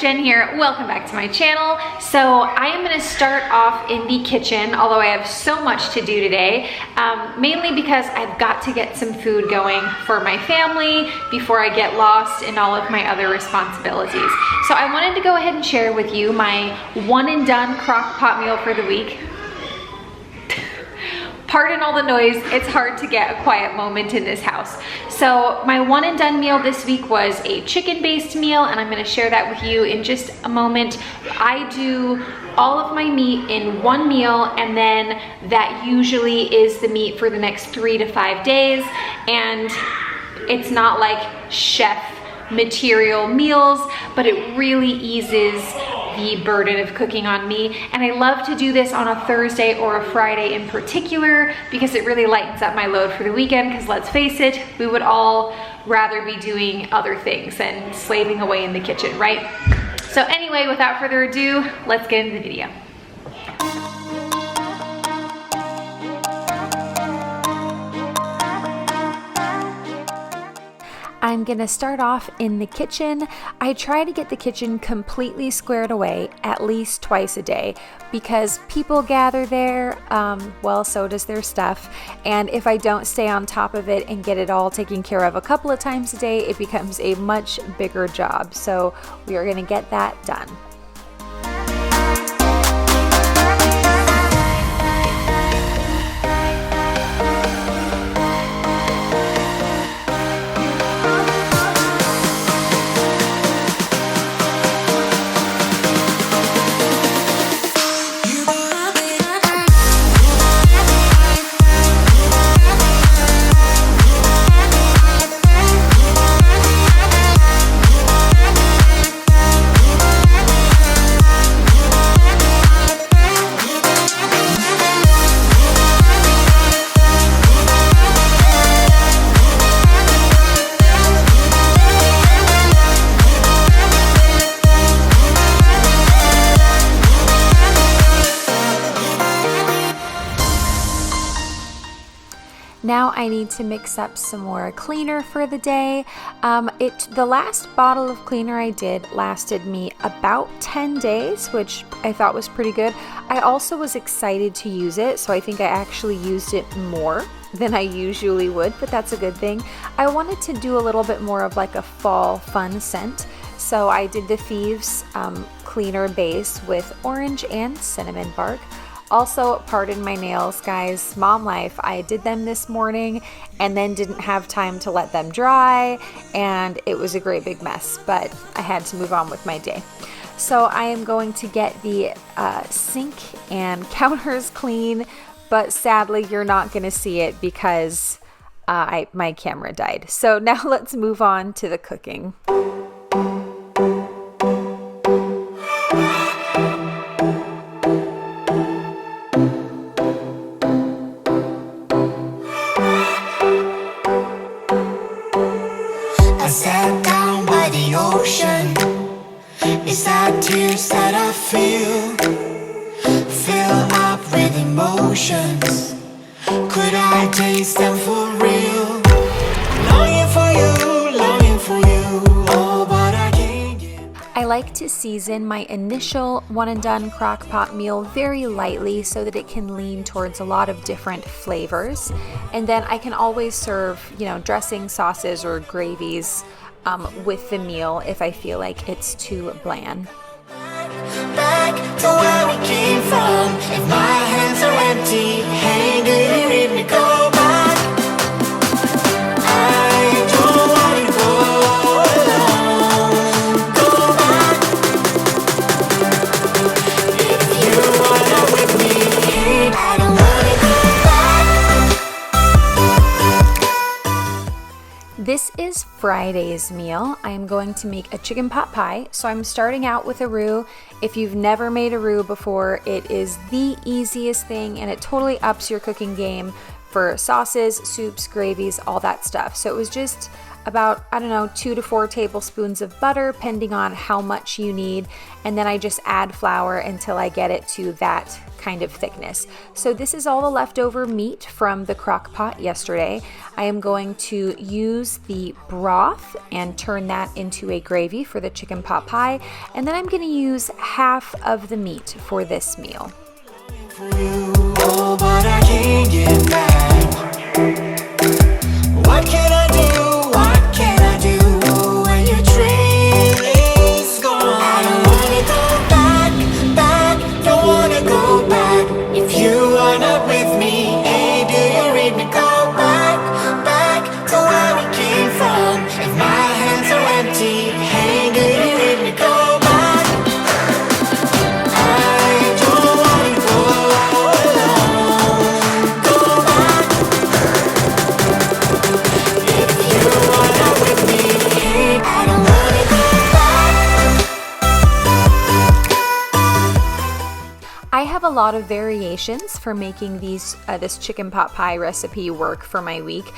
Jen here. Welcome back to my channel. So I am going to start off in the kitchen, although I have so much to do today, mainly because I've got to get some food going for my family before I get lost in all of my other responsibilities. So I wanted to go ahead and share with you my one and done crock pot meal for the week. Pardon all the noise, it's hard to get a quiet moment in this house. So my one and done meal this week was a chicken-based meal, and I'm gonna share that with you in just a moment. I do all of my meat in one meal, and then that usually is the meat for the next 3 to 5 days. And it's not like chef material meals, but it really eases the burden of cooking on me. And I love to do this on a Thursday or a Friday in particular because it really lightens up my load for the weekend, because let's face it, we would all rather be doing other things than slaving away in the kitchen, right? So anyway, without further ado, let's get into the video. I'm gonna start off in the kitchen. I try to get the kitchen completely squared away at least twice a day because people gather there, well, so does their stuff. And if I don't stay on top of it and get it all taken care of a couple of times a day, it becomes a much bigger job. So we are gonna get that done. Now I need to mix up some more cleaner for the day. The last bottle of cleaner I did lasted me about 10 days, which I thought was pretty good. I also was excited to use it, so I think I actually used it more than I usually would, but that's a good thing. I wanted to do a little bit more of like a fall fun scent, so I did the Thieves cleaner base with orange and cinnamon bark. Also, pardon my nails, guys, mom life. I did them this morning and then didn't have time to let them dry, and it was a great big mess, but I had to move on with my day. So I am going to get the sink and counters clean, but sadly you're not gonna see it because my camera died. So now let's move on to the cooking. Sat down by the ocean. It's that tears that I feel up with emotions. Could I taste them for real? Longing for you, oh, but I can't get. I like to season my initial one and done crock pot meal very lightly so that it can lean towards a lot of different flavors. And then I can always serve, dressing, sauces, or gravies with the meal if I feel like it's too bland. Back to where we came from. If my hands are empty, hey, do you need me go back? I don't want to go alone. Go back. If you wanna with me, hey, I don't wanna go back. This is Friday's meal. I am going to make a chicken pot pie. So I'm starting out with a roux. If you've never made a roux before, it is the easiest thing and it totally ups your cooking game for sauces, soups, gravies, all that stuff. So it was just about, I don't know, 2 to 4 tablespoons of butter, depending on how much you need. And then I just add flour until I get it to that kind of thickness. So this is all the leftover meat from the crock pot yesterday. I am going to use the broth and turn that into a gravy for the chicken pot pie. And then I'm going to use half of the meat for this meal. Oh, but I can't get back. What can I do? What can I do when your train is gone? I don't wanna go back, don't wanna go back. If you are not with me, hey, do you read me? Go back to where we came from. If my hands are empty, hey, do you read me? Go back. I don't wanna go alone. Go back. If you are not with me, hey, I don't wanna go back. I have a lot of variations for making this chicken pot pie recipe work for my week.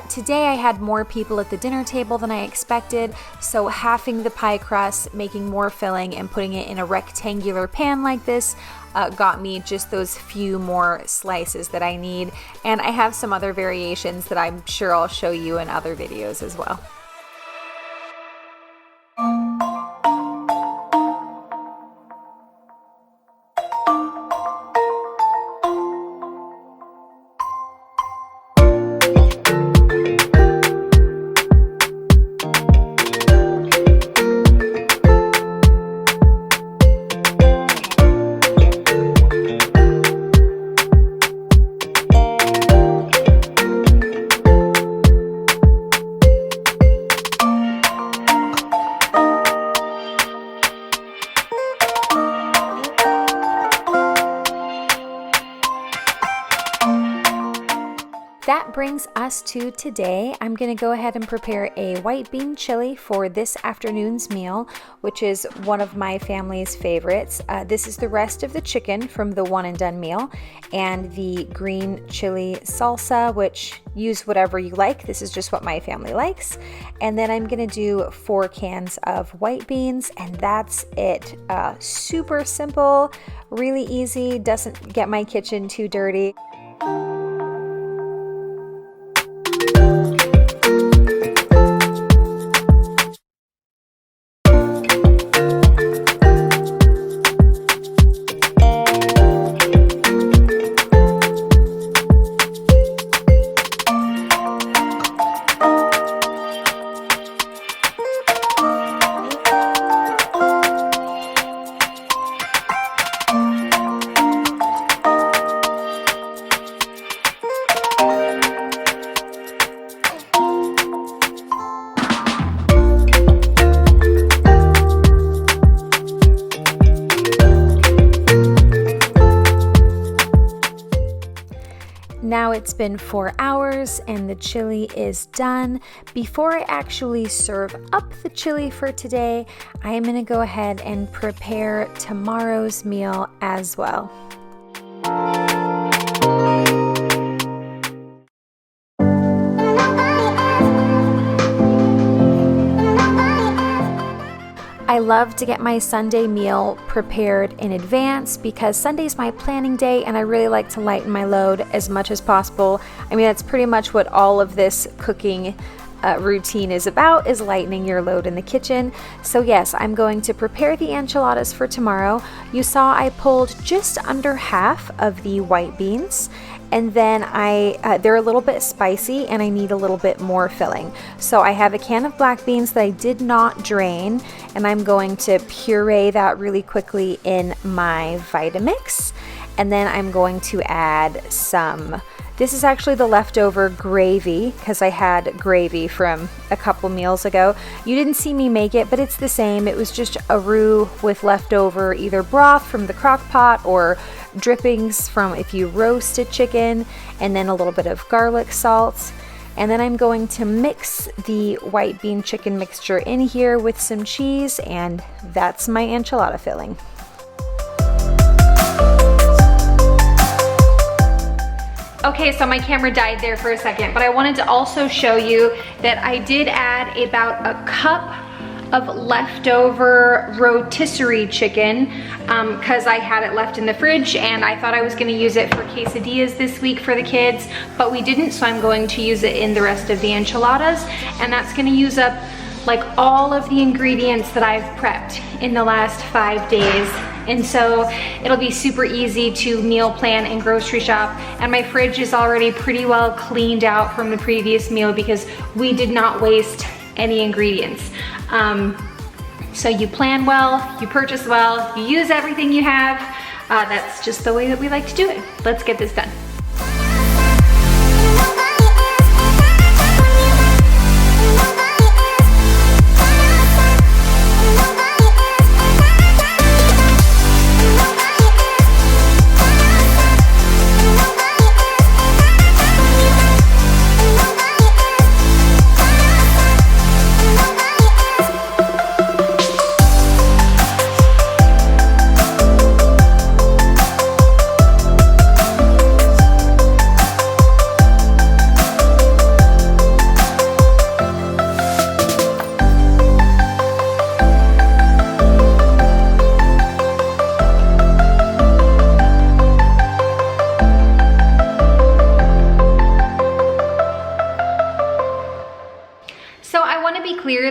Today I had more people at the dinner table than I expected, so halving the pie crust, making more filling, and putting it in a rectangular pan like this got me just those few more slices that I need. And I have some other variations that I'm sure I'll show you in other videos as well. That brings us to today. I'm going to go ahead and prepare a white bean chili for this afternoon's meal, which is one of my family's favorites. This is the rest of the chicken from the one and done meal, and the green chili salsa, which use whatever you like. This is just what my family likes. And then I'm going to do 4 cans of white beans, and that's it. Super simple, really easy, doesn't get my kitchen too dirty. Now it's been 4 hours and the chili is done. Before I actually serve up the chili for today, I am going to go ahead and prepare tomorrow's meal as well. I love to get my Sunday meal prepared in advance because Sunday's my planning day and I really like to lighten my load as much as possible. I mean, that's pretty much what all of this cooking routine is about, is lightening your load in the kitchen. So yes, I'm going to prepare the enchiladas for tomorrow. You saw I pulled just under half of the white beans, and then they're a little bit spicy and I need a little bit more filling. So I have a can of black beans that I did not drain, and I'm going to puree that really quickly in my Vitamix. And then I'm going to add this is actually the leftover gravy because I had gravy from a couple meals ago. You didn't see me make it, but it's the same. It was just a roux with leftover either broth from the crock pot or drippings from if you roasted chicken, and then a little bit of garlic salt. And then I'm going to mix the white bean chicken mixture in here with some cheese, and that's my enchilada filling. Okay, so my camera died there for a second, but I wanted to also show you that I did add about a cup of leftover rotisserie chicken because I had it left in the fridge and I thought I was gonna use it for quesadillas this week for the kids, but we didn't, so I'm going to use it in the rest of the enchiladas, and that's gonna use up like all of the ingredients that I've prepped in the last 5 days. And so it'll be super easy to meal plan and grocery shop. And my fridge is already pretty well cleaned out from the previous meal because we did not waste any ingredients. So you plan well, you purchase well, you use everything you have. That's just the way that we like to do it. Let's get this done.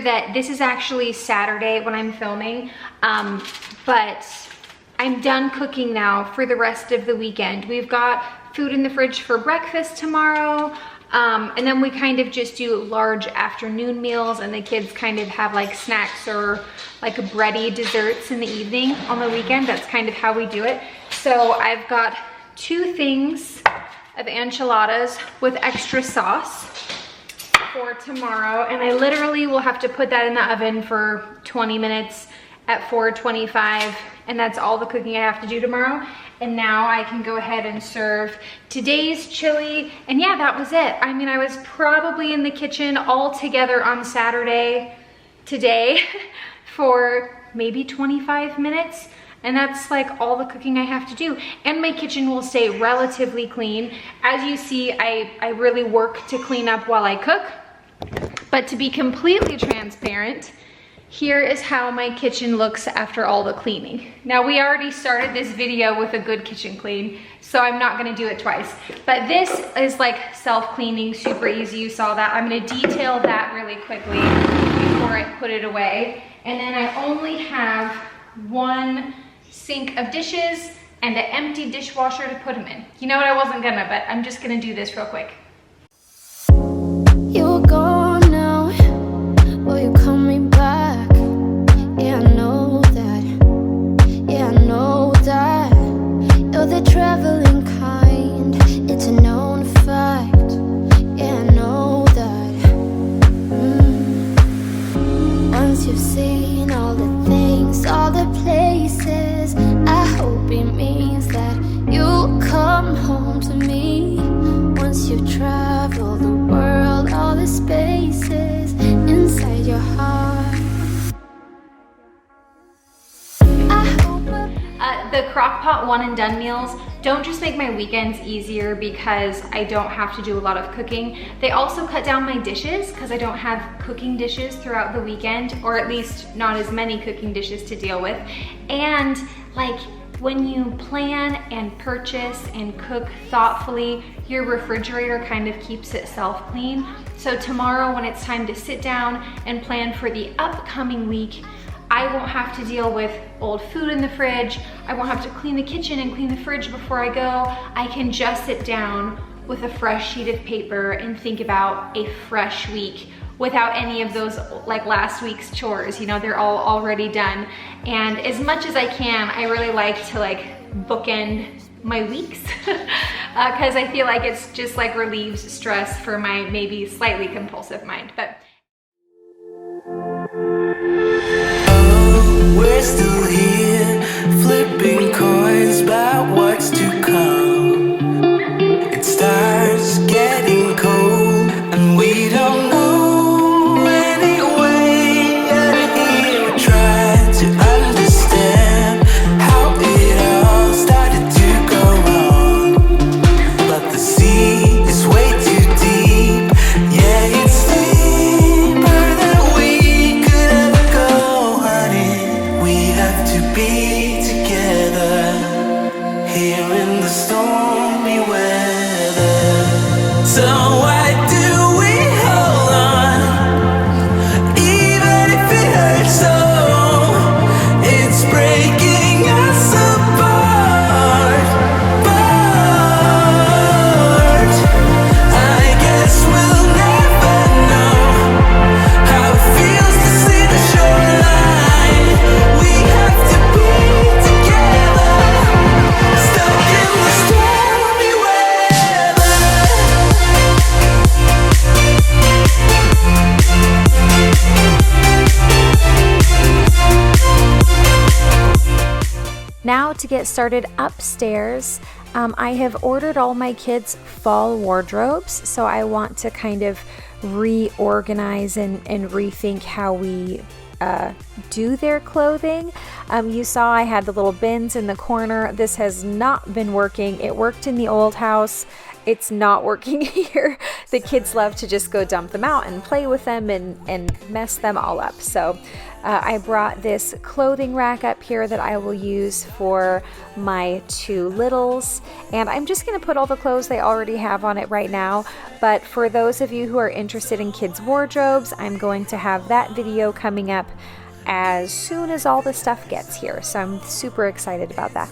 That this is actually Saturday when I'm filming, but I'm done cooking now for the rest of the weekend. We've got food in the fridge for breakfast tomorrow, and then we kind of just do large afternoon meals, and the kids kind of have like snacks or like bready desserts in the evening on the weekend. That's kind of how we do it. So I've got 2 things of enchiladas with extra sauce for tomorrow, and I literally will have to put that in the oven for 20 minutes at 425, and that's all the cooking I have to do tomorrow. And now I can go ahead and serve today's chili, and yeah, that was it. I mean, I was probably in the kitchen all together on Saturday today for maybe 25 minutes, and that's like all the cooking I have to do. And my kitchen will stay relatively clean. As you see, I really work to clean up while I cook. But to be completely transparent, here is how my kitchen looks after all the cleaning. Now, we already started this video with a good kitchen clean, so I'm not gonna do it twice. But this is like self-cleaning, super easy, you saw that. I'm gonna detail that really quickly before I put it away. And then I only have 1 sink of dishes and an empty dishwasher to put them in. You know what, I wasn't gonna, but I'm just gonna do this real quick. You're gone now, will you call me back? Yeah, I know that, yeah, I know that. You're the traveling kind, it's a known fact. Yeah, I know that. Once you've seen all the things, all the places, I hope it means that you'll come home to me. Once you've traveled the world, all the spaces inside your heart. The crock pot one and done meals don't just make my weekends easier because I don't have to do a lot of cooking. They also cut down my dishes because I don't have cooking dishes throughout the weekend, or at least not as many cooking dishes to deal with. And like, when you plan and purchase and cook thoughtfully, your refrigerator kind of keeps itself clean. So tomorrow, when it's time to sit down and plan for the upcoming week, I won't have to deal with old food in the fridge. I won't have to clean the kitchen and clean the fridge before I go. I can just sit down with a fresh sheet of paper and think about a fresh week without any of those like last week's chores. You know, they're all already done. And as much as I can, I really like to like bookend my weeks because I feel like it's just like relieves stress for my maybe slightly compulsive mind. But we're still here, flipping coins about what's to come. It starts getting cold, and we don't know any way out of here. We try to understand how it all started to go wrong, but the sea to get started upstairs. I have ordered all my kids' fall wardrobes, so I want to kind of reorganize and rethink how we do their clothing. You saw I had the little bins in the corner. This has not been working. It worked in the old house. It's not working here. The kids love to just go dump them out and play with them and mess them all up. So I brought this clothing rack up here that I will use for my two littles, and I'm just going to put all the clothes they already have on it right now. But for those of you who are interested in kids' wardrobes, I'm going to have that video coming up as soon as all the stuff gets here. So I'm super excited about that.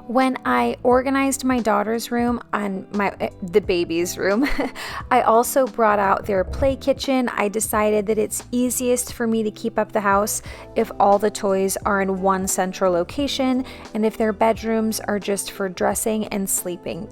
When I organized my daughter's room and the baby's room, I also brought out their play kitchen. I decided that it's easiest for me to keep up the house if all the toys are in one central location and if their bedrooms are just for dressing and sleeping.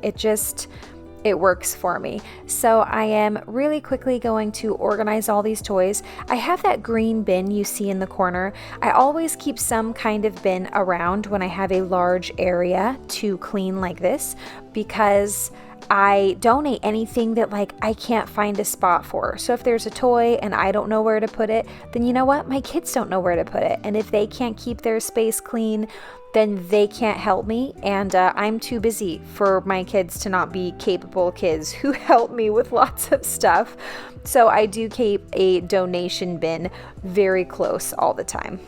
It works for me. So I am really quickly going to organize all these toys. I have that green bin you see in the corner. I always keep some kind of bin around when I have a large area to clean like this, because I donate anything that I can't find a spot for. So if there's a toy and I don't know where to put it, then you know what? My kids don't know where to put it. And if they can't keep their space clean, then they can't help me, and I'm too busy for my kids to not be capable kids who help me with lots of stuff. So I do keep a donation bin very close all the time.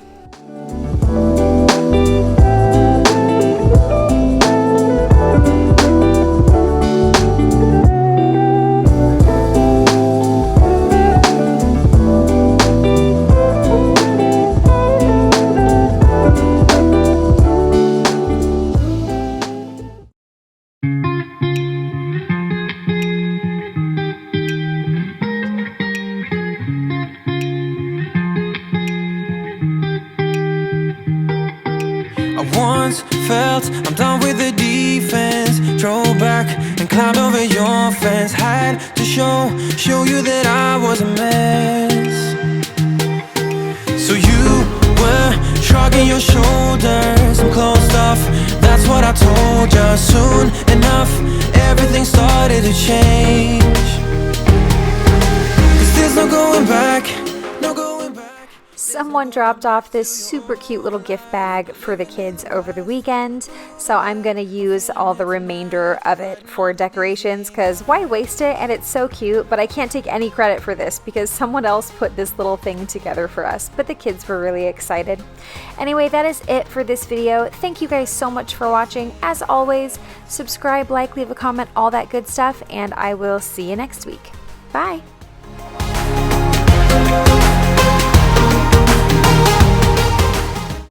Felt I'm done with the defense. Drove back and climbed over your fence. Had to show you that I was a mess. So you were shrugging your shoulders. I'm closed off, that's what I told you. Soon enough, everything started to change. 'Cause there's no going back, no going back. Someone dropped off this super cute little gift bag for the kids over the weekend, so I'm going to use all the remainder of it for decorations, because why waste it? And it's so cute, but I can't take any credit for this because someone else put this little thing together for us, but the kids were really excited. Anyway, that is it for this video. Thank you guys so much for watching. As always, subscribe, like, leave a comment, all that good stuff, and I will see you next week. Bye!